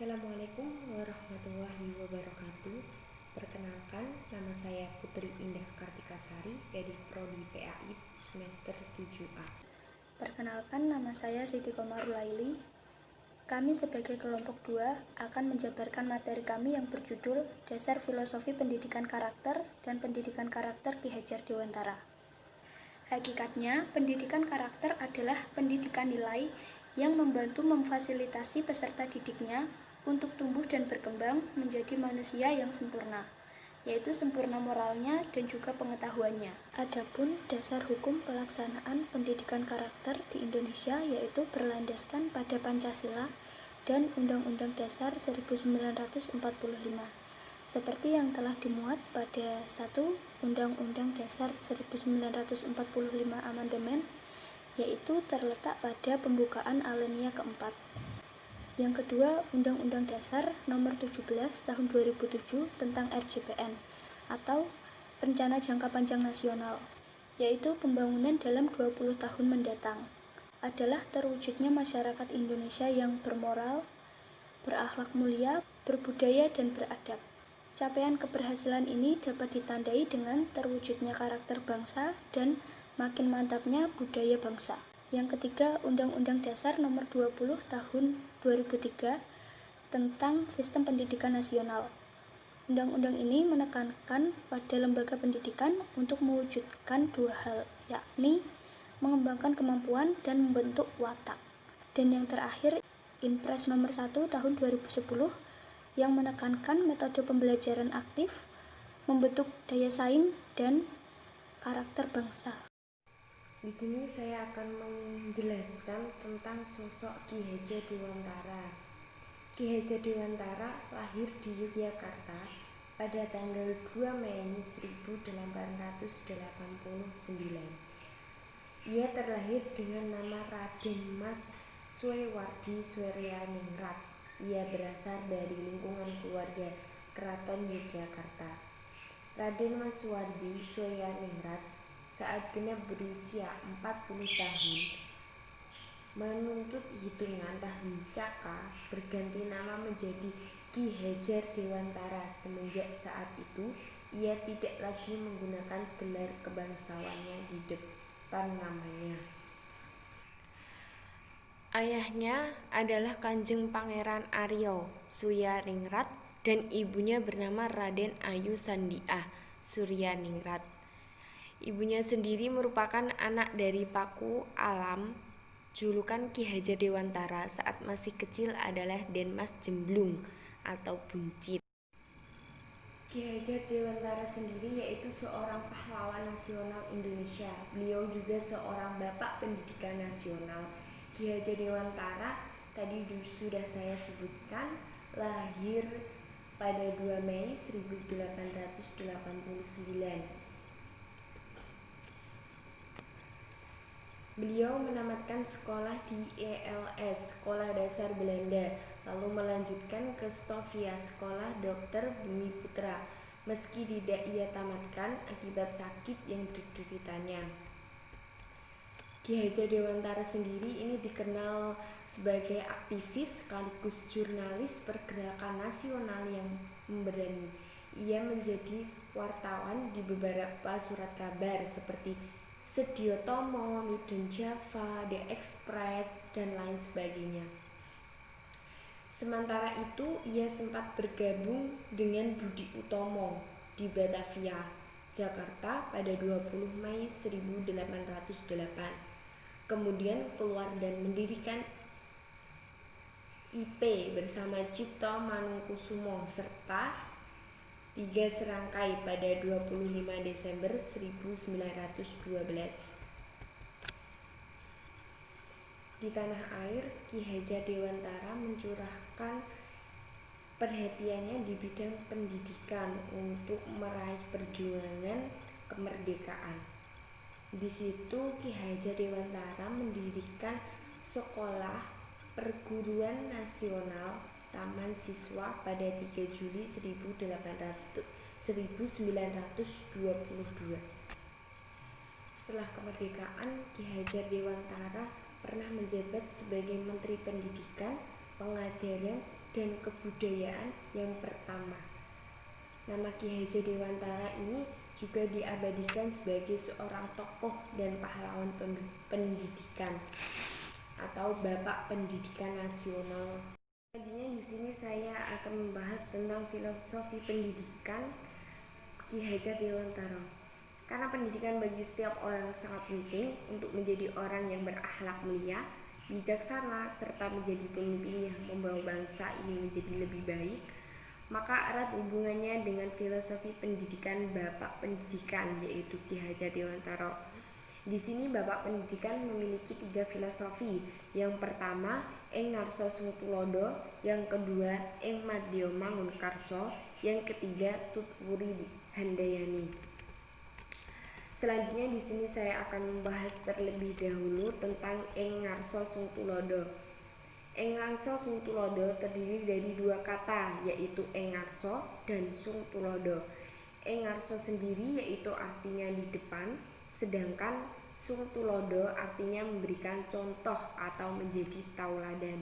Assalamualaikum warahmatullahi wabarakatuh. Perkenalkan, nama saya Putri Indah Kartikasari dari Prodi PAI semester 7A. Perkenalkan, nama saya Siti Komarul Laili. Kami sebagai kelompok 2 akan menjabarkan materi kami yang berjudul Dasar Filosofi Pendidikan Karakter dan Pendidikan Karakter Ki Hajar Dewantara. Hakikatnya, pendidikan karakter adalah pendidikan nilai yang membantu memfasilitasi peserta didiknya untuk tumbuh dan berkembang menjadi manusia yang sempurna, yaitu sempurna moralnya dan juga pengetahuannya. Adapun dasar hukum pelaksanaan pendidikan karakter di Indonesia yaitu berlandaskan pada Pancasila dan Undang-Undang Dasar 1945, seperti yang telah dimuat pada 1 Undang-Undang Dasar 1945 Amandemen, yaitu terletak pada pembukaan alinea keempat. Yang kedua, Undang-Undang Dasar Nomor 17 Tahun 2007 tentang RJPN atau Rencana Jangka Panjang Nasional, yaitu pembangunan dalam 20 tahun mendatang, adalah terwujudnya masyarakat Indonesia yang bermoral, berakhlak mulia, berbudaya, dan beradab. Capaian keberhasilan ini dapat ditandai dengan terwujudnya karakter bangsa dan makin mantapnya budaya bangsa. Yang ketiga, Undang-Undang Dasar Nomor 20 Tahun 2003 tentang Sistem Pendidikan Nasional. Undang-undang ini menekankan pada lembaga pendidikan untuk mewujudkan dua hal, yakni mengembangkan kemampuan dan membentuk watak. Dan yang terakhir, Inpres Nomor 1 Tahun 2010 yang menekankan metode pembelajaran aktif, membentuk daya saing dan karakter bangsa. Di sini saya akan menjelaskan tentang sosok Ki Hajar Dewantara. Ki Hajar Dewantara lahir di Yogyakarta pada tanggal 2 Mei 1889. Ia terlahir dengan nama Raden Mas Suewardi Suryaningrat. Ia berasal dari lingkungan keluarga Keraton Yogyakarta. Raden Mas Suwardi Suryaningrat saat genap berusia 40 tahun menuntut hitungan tahun Caka berganti nama menjadi Ki Hajar Dewantara. Semenjak saat itu ia tidak lagi menggunakan gelar kebangsawannya di depan namanya. Ayahnya adalah Kanjeng Pangeran Aryo Suryaningrat dan ibunya bernama Raden Ayu Sandiah Suryaningrat. Ibunya sendiri merupakan anak dari Paku Alam. Julukan Ki Hajar Dewantara saat masih kecil adalah Den Mas Jemblung atau Buncit. Ki Hajar Dewantara sendiri yaitu seorang pahlawan nasional Indonesia. Beliau juga seorang bapak pendidikan nasional. Ki Hajar Dewantara tadi sudah saya sebutkan, lahir pada 2 Mei 1889. Beliau menamatkan sekolah di ELS, Sekolah Dasar Belanda, lalu melanjutkan ke Stovia, Sekolah Dr. Bumi Putra, meski tidak ia tamatkan akibat sakit yang dideritanya. Ki Hajar Dewantara sendiri ini dikenal sebagai aktivis sekaligus jurnalis pergerakan nasional yang memberani. Ia menjadi wartawan di beberapa surat kabar seperti Sediotomo, Midden Java, The Express, dan lain sebagainya. Sementara itu, ia sempat bergabung dengan Budi Utomo di Batavia, Jakarta pada 20 Mei 1808. Kemudian keluar dan mendirikan IP bersama Cipto Manungkusumo serta 3 serangkai pada 25 Desember 1912. Di tanah air, Ki Hajar Dewantara mencurahkan perhatiannya di bidang pendidikan untuk meraih perjuangan kemerdekaan. Di situ Ki Hajar Dewantara mendirikan sekolah perguruan nasional Taman Siswa pada 3 Juli 1922. Setelah kemerdekaan, Ki Hajar Dewantara pernah menjabat sebagai Menteri Pendidikan, Pengajaran, dan kebudayaan yang pertama. Nama Ki Hajar Dewantara ini juga diabadikan sebagai seorang tokoh dan pahlawan pendidikan atau Bapak Pendidikan Nasional. Selanjutnya di sini saya akan membahas tentang filosofi pendidikan Ki Hajar Dewantara. Karena pendidikan bagi setiap orang sangat penting untuk menjadi orang yang berakhlak mulia, bijaksana, serta menjadi pemimpin yang membawa bangsa ini menjadi lebih baik, maka erat hubungannya dengan filosofi pendidikan Bapak Pendidikan, yaitu Ki Hajar Dewantara. Di sini Bapak Pendidikan memiliki 3 filosofi. Yang pertama, Ing Ngarsa Sung Tulodo, yang kedua, Ing Madya Mangunkarso, yang ketiga, Tutwuri Handayani. Selanjutnya di sini saya akan membahas terlebih dahulu tentang Ing Ngarsa Sung Tulodo. Ing Ngarsa Sung Tulodo terdiri dari 2 kata, yaitu Ing Ngarsa dan Sung Tulodo. Ing Ngarsa sendiri yaitu artinya di depan, sedangkan Sung Tulodo artinya memberikan contoh atau menjadi tauladan.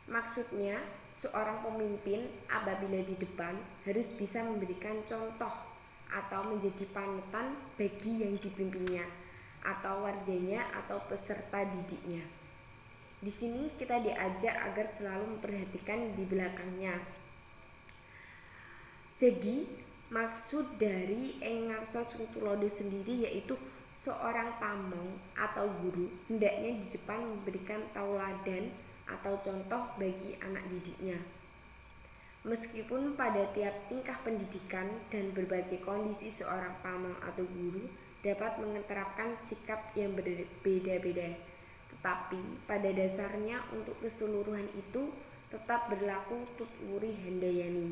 Maksudnya, seorang pemimpin apabila di depan harus bisa memberikan contoh atau menjadi panutan bagi yang dipimpinnya atau warganya atau peserta didiknya. Di sini kita diajak agar selalu memperhatikan di belakangnya. Jadi, maksud dari Ing Ngarsa Sung Tulodo sendiri yaitu seorang pamong atau guru hendaknya di depan memberikan tauladan atau contoh bagi anak didiknya. Meskipun pada tiap tingkah pendidikan dan berbagai kondisi seorang pamong atau guru dapat menerapkan sikap yang berbeda-beda, tetapi pada dasarnya untuk keseluruhan itu tetap berlaku Tutwuri Handayani.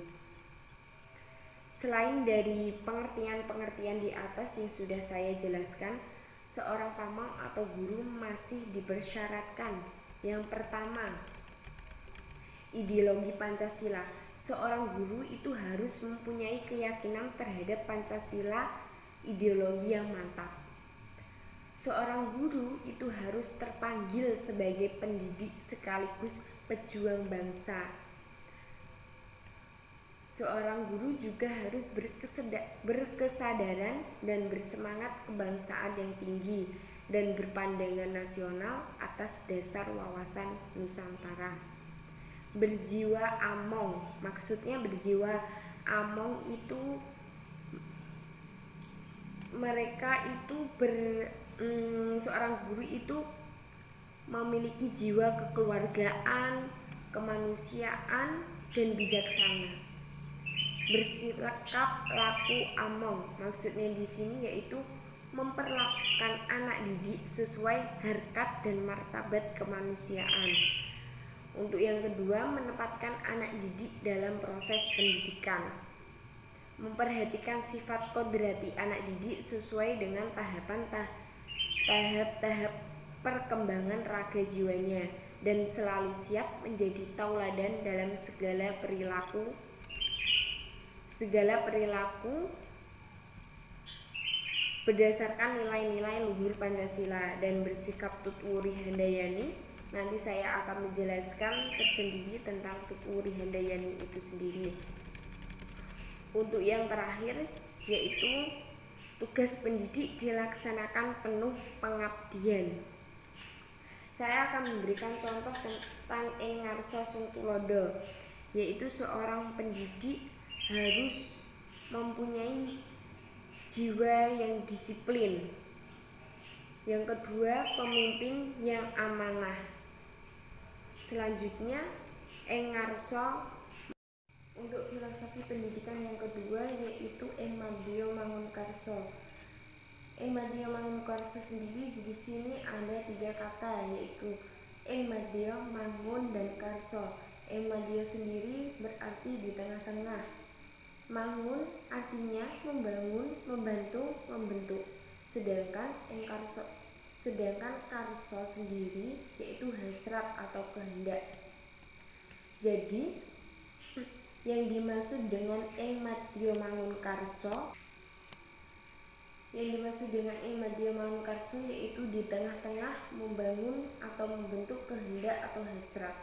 Selain dari pengertian-pengertian di atas yang sudah saya jelaskan, seorang pamong atau guru masih dipersyaratkan. Yang pertama, ideologi Pancasila. Seorang guru itu harus mempunyai keyakinan terhadap Pancasila, ideologi yang mantap. Seorang guru itu harus terpanggil sebagai pendidik sekaligus pejuang bangsa. Seorang guru juga harus berkesadaran dan bersemangat kebangsaan yang tinggi dan berpandangan nasional atas dasar wawasan Nusantara. Berjiwa among, maksudnya berjiwa among itu mereka itu seorang guru itu memiliki jiwa kekeluargaan, kemanusiaan, dan bijaksana. Bersikap laku among, maksudnya di sini yaitu memperlakukan anak didik sesuai harkat dan martabat kemanusiaan. Untuk yang kedua, menempatkan anak didik dalam proses pendidikan. Memperhatikan sifat kodrati anak didik sesuai dengan tahap-tahap perkembangan raga jiwanya dan selalu siap menjadi tauladan dalam segala perilaku berdasarkan nilai-nilai luhur Pancasila dan bersikap Tutwuri Handayani. Nanti saya akan menjelaskan tersendiri tentang Tutwuri Handayani itu sendiri. Untuk yang terakhir yaitu tugas pendidik dilaksanakan penuh pengabdian. Saya akan memberikan contoh tentang Ing Ngarsa Sung Tulodo, yaitu seorang pendidik harus mempunyai jiwa yang disiplin. Yang kedua, pemimpin yang amanah. Selanjutnya, Ing Ngarsa untuk filosofi pendidikan yang kedua yaitu Ing Madya Mangunkarso. Ing Madya Mangunkarso sendiri di sini ada 3 kata yaitu Ing Madya, Mangun, dan Karso. Ing Madya sendiri berarti di tengah-tengah. Mangun artinya membangun, membantu, membentuk. Sedangkan Karso sendiri yaitu hasrat atau kehendak. Jadi yang dimaksud dengan Ing Madya Mangunkarso yaitu di tengah-tengah membangun atau membentuk kehendak atau hasrat.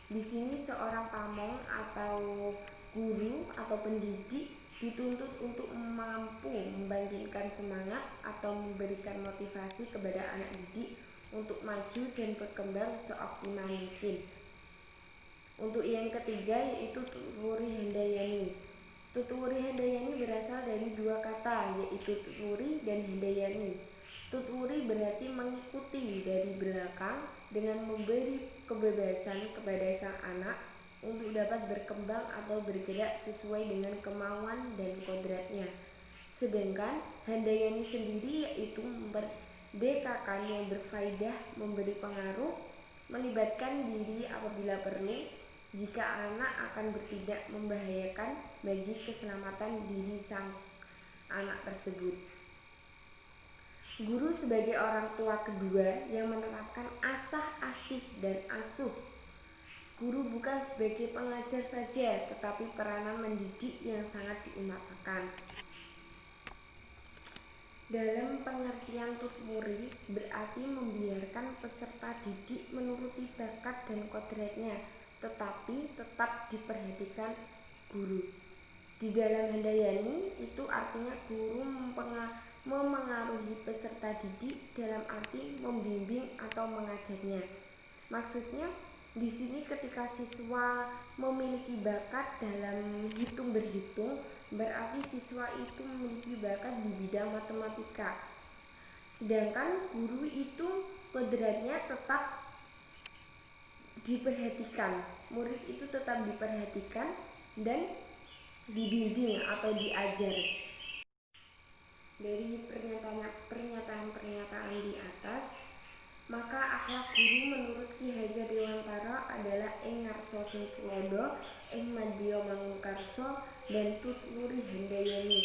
Di sini seorang pamong atau guru atau pendidik dituntut untuk mampu membangkitkan semangat atau memberikan motivasi kepada anak didik untuk maju dan berkembang seoptimal mungkin. Untuk yang ketiga yaitu tuturi handayani. Tuturi handayani berasal dari dua kata, yaitu tuturi dan handayani. Tuturi berarti mengikuti dari belakang dengan memberi kebebasan kepada sang anak untuk dapat berkembang atau bergerak sesuai dengan kemauan dan kodratnya. Sedangkan handayani sendiri yaitu memerdekakan yang berfaedah, memberi pengaruh, melibatkan diri apabila perlu, jika anak akan bertindak membahayakan bagi keselamatan diri sang anak tersebut. Guru sebagai orang tua kedua yang menerapkan asah, asih, dan asuh. Guru bukan sebagai pengajar saja, tetapi peranan mendidik yang sangat diutamakan. Dalam pengertian tuturi berarti membiarkan peserta didik menuruti bakat dan kodratnya, tetapi tetap diperhatikan guru. Di dalam handayani itu artinya guru memengaruhi peserta didik dalam arti membimbing atau mengajarnya. Maksudnya di sini ketika siswa memiliki bakat dalam hitung berhitung, berarti siswa itu memiliki bakat di bidang matematika. Sedangkan guru itu kodratnya tetap diperhatikan, murid itu tetap diperhatikan dan dibimbing atau diajar. Dari pernyataan di atas, maka akhlak guru menurut Ki Hajar Dewantara adalah ing ngarsa sing tulodo, ing madya mangunkarsa, dan tuturi handayani.